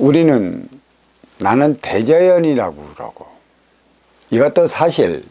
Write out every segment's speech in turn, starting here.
우리는 나는 대자연이라고 그러고, 이것도 사실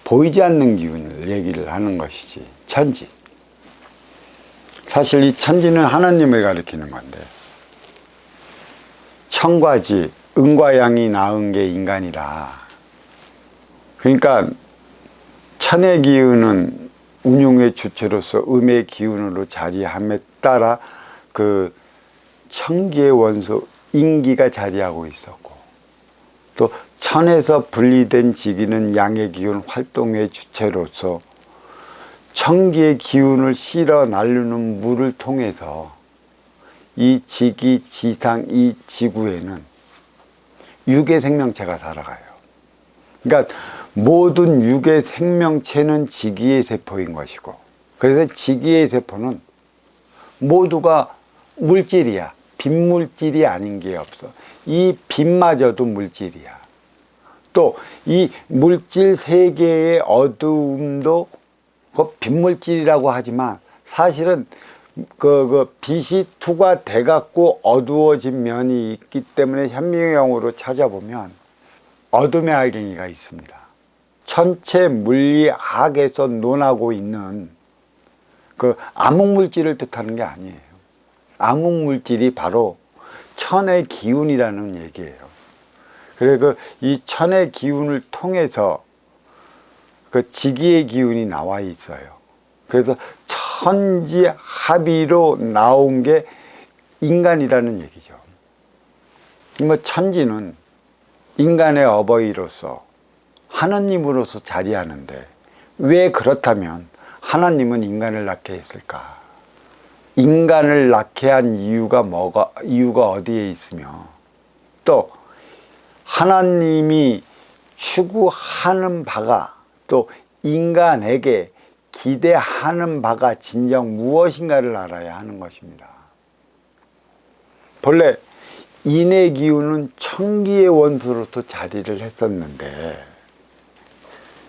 보이지 않는 기운을 얘기를 하는 것이지, 천지. 사실 이 천지는 하나님을 가리키는 건데, 천과 지, 음과 양이 낳은 게 인간이라. 그러니까 천의 기운은 운용의 주체로서 음의 기운으로 자리함에 따라 그 천기의 원소 인기가 자리하고 있었고, 또 천에서 분리된 지기는 양의 기운 활동의 주체로서 천기의 기운을 실어 나르는 물을 통해서 이 지기, 지상, 이 지구에는 육의 생명체가 살아가요. 그러니까 모든 육의 생명체는 지기의 세포인 것이고, 그래서 지기의 세포는 모두가 물질이야. 빈물질이 아닌 게 없어. 이 빛마저도 물질이야. 또 이 물질 세계의 어두움도 그 빈물질이라고 하지만, 사실은 빛이 투과돼 갖고 어두워진 면이 있기 때문에 현미경으로 찾아보면 어둠의 알갱이가 있습니다. 천체 물리학에서 논하고 있는 그 암흑물질을 뜻하는 게 아니에요. 암흑물질이 바로 천의 기운이라는 얘기예요. 그래서 이 천의 기운을 통해서 그 지기의 기운이 나와 있어요. 그래서 천지 합의로 나온 게 인간이라는 얘기죠. 뭐 천지는 인간의 어버이로서 하나님으로서 자리하는데, 왜 그렇다면 하나님은 인간을 낳게 했을까? 인간을 낳게 한 이유가 어디에 있으며, 또 하나님이 추구하는 바가, 또 인간에게 기대하는 바가 진정 무엇인가를 알아야 하는 것입니다. 본래 인의 기운은 천기의 원소로서 자리를 했었는데,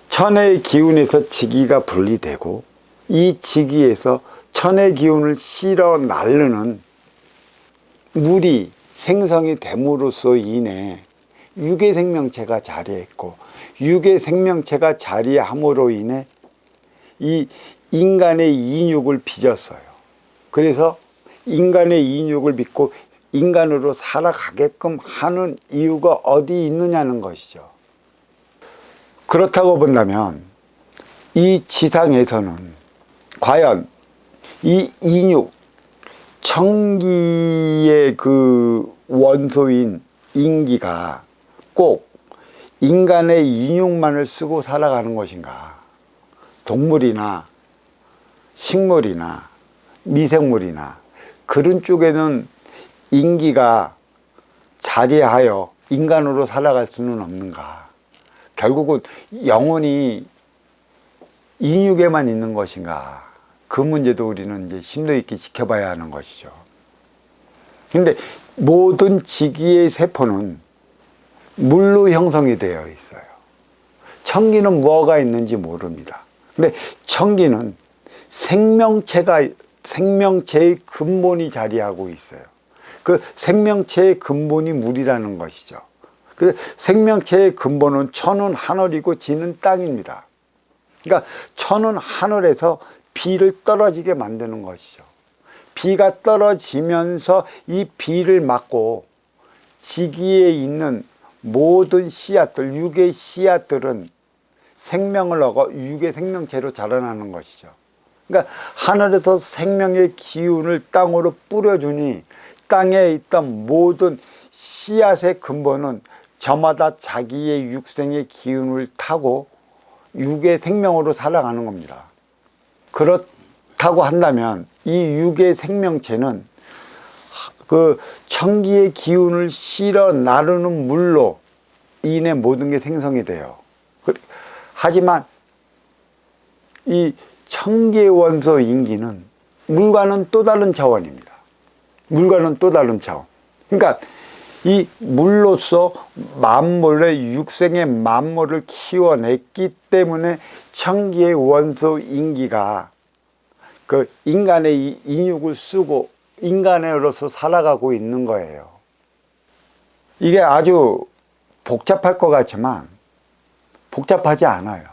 천의 기운에서 지기가 분리되고, 이 지기에서 천의 기운을 실어 나르는 물이 생성이 됨으로써 인해 육의 생명체가 자리했고, 육의 생명체가 자리함으로 인해 이 인간의 인육을 빚었어요. 그래서 인간의 인육을 빚고 인간으로 살아가게끔 하는 이유가 어디 있느냐는 것이죠. 그렇다고 본다면 이 지상에서는 과연 이 인육, 천기의 그 원소인 인기가 꼭 인간의 인육만을 쓰고 살아가는 것인가? 동물이나 식물이나 미생물이나 그런 쪽에는 인기가 자리하여 인간으로 살아갈 수는 없는가? 결국은 영혼이 인육에만 있는 것인가? 그 문제도 우리는 이제 심도 있게 지켜봐야 하는 것이죠. 근데 모든 지기의 세포는 물로 형성이 되어 있어요. 천기는 뭐가 있는지 모릅니다. 근데 천기는 생명체의 근본이 자리하고 있어요. 그 생명체의 근본이 물이라는 것이죠. 그 생명체의 근본은 천은 하늘이고 지는 땅입니다. 그러니까 천은 하늘에서 비를 떨어지게 만드는 것이죠. 비가 떨어지면서 이 비를 맞고 지기에 있는 모든 씨앗들, 육의 씨앗들은 생명을 얻어 육의 생명체로 자라나는 것이죠. 그러니까 하늘에서 생명의 기운을 땅으로 뿌려주니 땅에 있던 모든 씨앗의 근본은 저마다 자기의 육생의 기운을 타고 육의 생명으로 살아가는 겁니다. 그렇다고 한다면 이 육의 생명체는 그 천기의 기운을 실어 나르는 물로 인해 모든 게 생성이 돼요. 하지만 이 천기의 원소 인기는 물과는 또 다른 차원입니다. 물과는 또 다른 차원. 그러니까 이 물로서 만물의 육생의 만물을 키워냈기 때문에 천기의 원소 인기가 그 인간의 인육을 쓰고 인간으로서 살아가고 있는 거예요. 이게 아주 복잡할 것 같지만 복잡하지 않아요.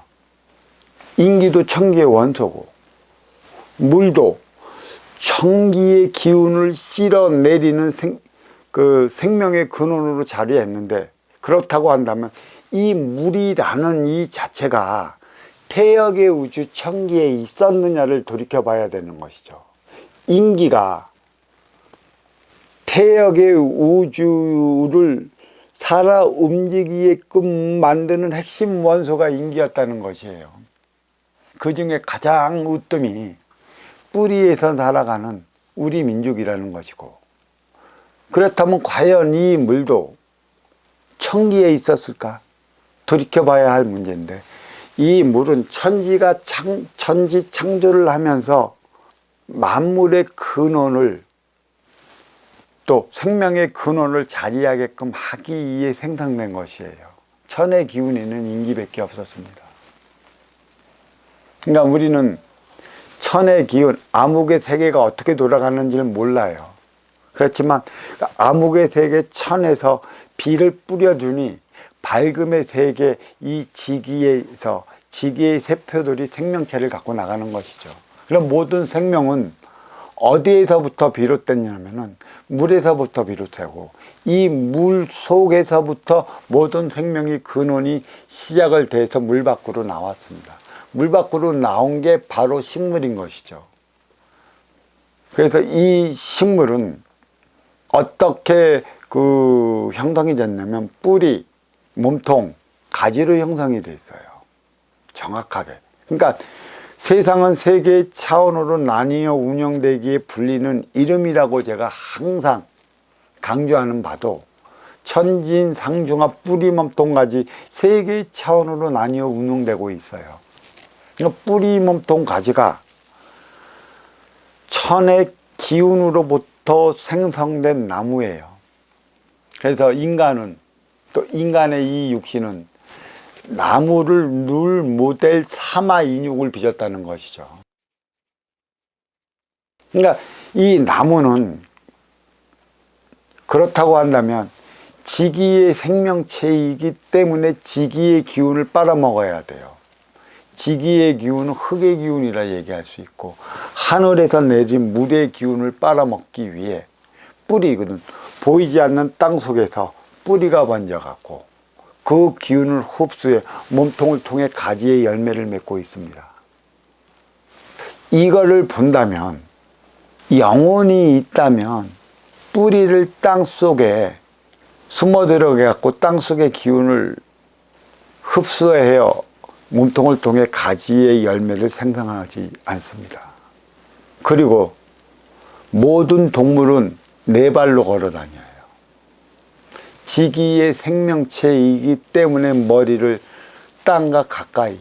인기도 천기의 원소고, 물도 천기의 기운을 실어내리는 생명의 근원으로 자리했는데, 그렇다고 한다면 이 물이라는 이 자체가 태역의 우주 천기에 있었느냐를 돌이켜 봐야 되는 것이죠. 인기가 태역의 우주를 살아 움직이게끔 만드는 핵심 원소가 인기였다는 것이에요. 그 중에 가장 으뜸이 뿌리에서 살아가는 우리 민족이라는 것이고, 그렇다면 과연 이 물도 천기에 있었을까? 돌이켜봐야 할 문제인데, 이 물은 천지 창조를 하면서 만물의 근원을, 또 생명의 근원을 자리하게끔 하기 위해 생성된 것이에요. 천의 기운에는 인기밖에 없었습니다. 그러니까 우리는 천의 기운, 암흑의 세계가 어떻게 돌아가는지를 몰라요. 그렇지만 암흑의 세계 천에서 비를 뿌려주니 밝음의 세계 이 지기에서 지기의 세포들이 생명체를 갖고 나가는 것이죠. 그럼 모든 생명은 어디에서부터 비롯됐냐면은 물에서부터 비롯되고, 이 물 속에서부터 모든 생명의 근원이 시작을 돼서 물 밖으로 나왔습니다. 물 밖으로 나온 게 바로 식물인 것이죠. 그래서 이 식물은 어떻게 형성이 됐냐면 뿌리, 몸통, 가지로 형성이 돼 있어요. 정확하게. 그러니까 세상은 세 개의 차원으로 나뉘어 운영되기에 불리는 이름이라고 제가 항상 강조하는 바도, 천진, 상중하, 뿌리, 몸통, 가지 세 개의 차원으로 나뉘어 운영되고 있어요. 그러니까 뿌리, 몸통, 가지가 천의 기운으로부터 생성된 나무예요. 그래서 인간은, 또 인간의 이 육신은 나무를 룰 모델 삼아 인육을 빚었다는 것이죠. 그러니까 이 나무는 그렇다고 한다면 지기의 생명체이기 때문에 지기의 기운을 빨아먹어야 돼요. 지기의 기운은 흙의 기운이라 얘기할 수 있고, 하늘에서 내린 물의 기운을 빨아먹기 위해 뿌리거든, 보이지 않는 땅 속에서 뿌리가 번져갖고 그 기운을 흡수해 몸통을 통해 가지의 열매를 맺고 있습니다. 이거를 본다면, 영혼이 있다면 뿌리를 땅 속에 숨어 들어가고 땅 속의 기운을 흡수해요. 몸통을 통해 가지의 열매를 생성하지 않습니다. 그리고 모든 동물은 네 발로 걸어 다녀요. 지기의 생명체이기 때문에 머리를 땅과 가까이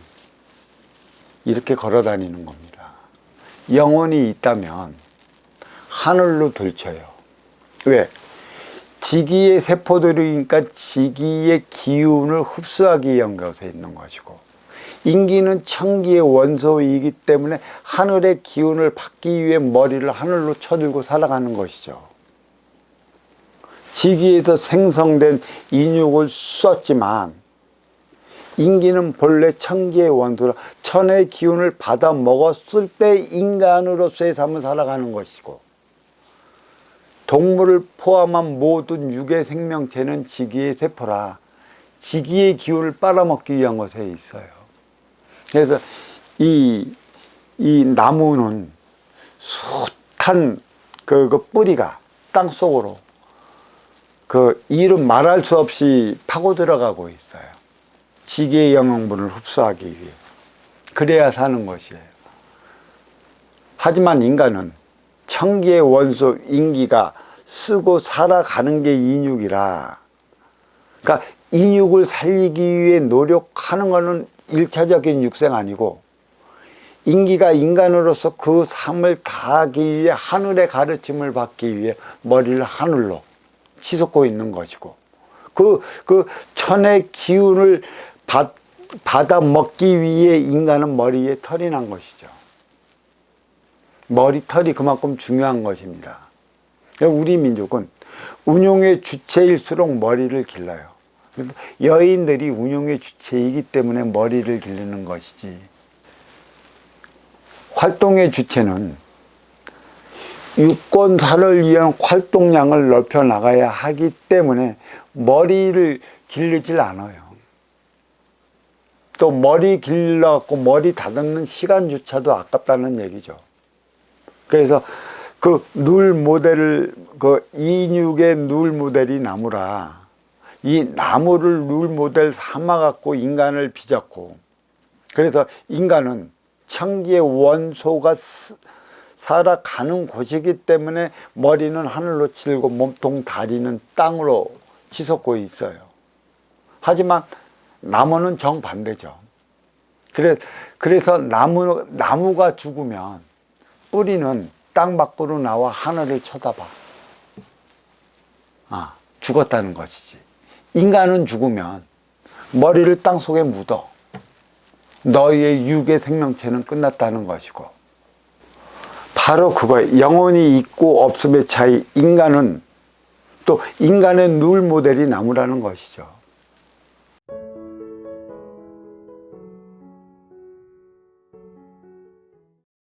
이렇게 걸어 다니는 겁니다. 영혼이 있다면 하늘로 들쳐요. 왜? 지기의 세포들이니까 지기의 기운을 흡수하기 위한 것에 있는 것이고, 인기는 천기의 원소이기 때문에 하늘의 기운을 받기 위해 머리를 하늘로 쳐들고 살아가는 것이죠. 지기에서 생성된 인육을 썼지만 인기는 본래 천기의 원소라 천의 기운을 받아 먹었을 때 인간으로서의 삶을 살아가는 것이고, 동물을 포함한 모든 육의 생명체는 지기의 세포라 지기의 기운을 빨아먹기 위한 것에 있어요. 그래서 이 나무는 숱한 그 뿌리가 땅 속으로 이름 말할 수 없이 파고 들어가고 있어요. 지기의 영양분을 흡수하기 위해. 그래야 사는 것이에요. 하지만 인간은 천기의 원소 인기가 쓰고 살아가는 게 인육이라, 그러니까 인육을 살리기 위해 노력하는 것은 일차적인 육생 아니고, 인기가 인간으로서 그 삶을 다하기 위해 하늘의 가르침을 받기 위해 머리를 하늘로 치솟고 있는 것이고, 그 천의 기운을 받아 먹기 위해 인간은 머리에 털이 난 것이죠. 머리털이 그만큼 중요한 것입니다. 우리 민족은 운용의 주체일수록 머리를 길러요. 그래서 여인들이 운용의 주체이기 때문에 머리를 기르는 것이지, 활동의 주체는 유권사를 위한 활동량을 넓혀 나가야 하기 때문에 머리를 기르질 않아요. 또 머리 길러갖고 머리 다듬는 시간조차도 아깝다는 얘기죠. 그래서 그 눌 모델을, 그 인육의 눌 모델이 나무라, 이 나무를 눌 모델 삼아갖고 인간을 빚었고, 그래서 인간은 천기의 원소가 살아가는 곳이기 때문에 머리는 하늘로 치고 몸통 다리는 땅으로 치솟고 있어요. 하지만 나무는 정반대죠. 그래서 나무가 죽으면 뿌리는 땅 밖으로 나와 하늘을 쳐다봐. 죽었다는 것이지. 인간은 죽으면 머리를 땅 속에 묻어. 너희의 육의 생명체는 끝났다는 것이고, 바로 그거예요. 영혼이 있고 없음의 차이. 인간은 또 인간의 눌 모델이 나무라는 것이죠.